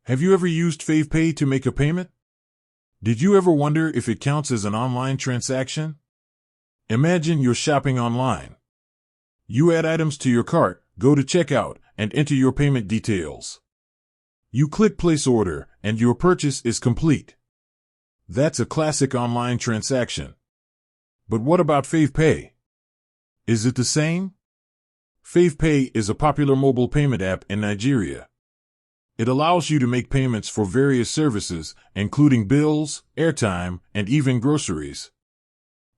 Have you ever used FavePay to make a payment? Did you ever wonder if it counts as an online transaction? Imagine you're shopping online. You add items to your cart, go to checkout, and enter your payment details. You click place order, and your purchase is complete. That's a classic online transaction. But what about FavePay? Is it the same? FavePay is a popular mobile payment app in Nigeria. It allows you to make payments for various services, including bills, airtime, and even groceries.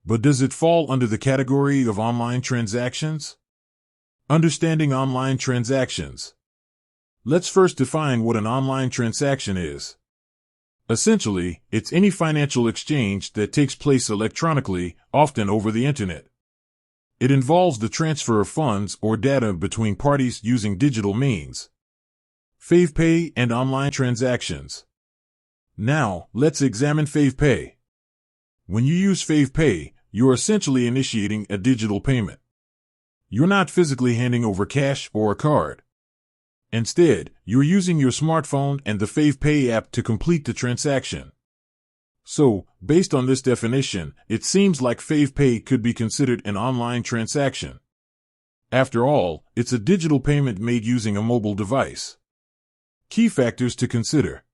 But does it fall under the category of online transactions? Understanding online transactions. Let's first define what an online transaction is. Essentially, it's any financial exchange that takes place electronically, often over the internet. It involves the transfer of funds or data between parties using digital means. FavePay and online transactions. Now, let's examine FavePay. When you use FavePay, you're essentially initiating a digital payment. You're not physically handing over cash or a card. Instead, you're using your smartphone and the FavePay app to complete the transaction. So, based on this definition, it seems like FavePay could be considered an online transaction. After all, it's a digital payment made using a mobile device. Key factors to consider.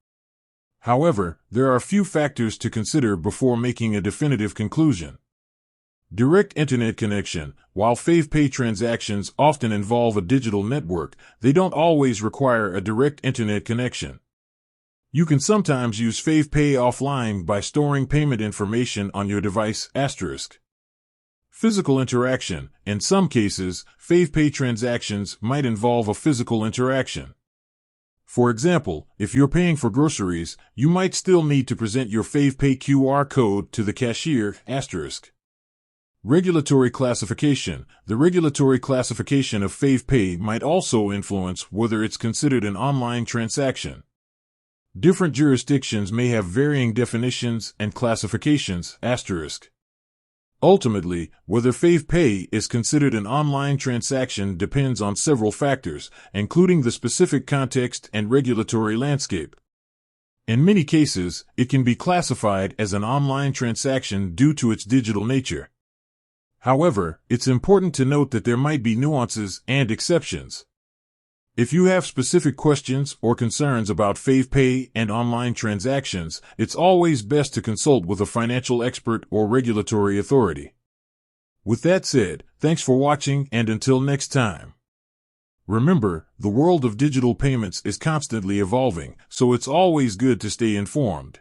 However, there are a few factors to consider before making a definitive conclusion. Direct internet connection. While FavePay transactions often involve a digital network, they don't always require a direct internet connection. You can sometimes use FavePay offline by storing payment information on your device. Physical interaction. In some cases, FavePay transactions might involve a physical interaction. For example, if you're paying for groceries, you might still need to present your FavePay QR code to the cashier. Regulatory classification. The regulatory classification of FavePay might also influence whether it's considered an online transaction. Different jurisdictions may have varying definitions and classifications. Ultimately, whether FavePay is considered an online transaction depends on several factors, including the specific context and regulatory landscape. In many cases, it can be classified as an online transaction due to its digital nature. However, it's important to note that there might be nuances and exceptions. If you have specific questions or concerns about FavePay and online transactions, it's always best to consult with a financial expert or regulatory authority. With that said, thanks for watching, and until next time. Remember, the world of digital payments is constantly evolving, so it's always good to stay informed.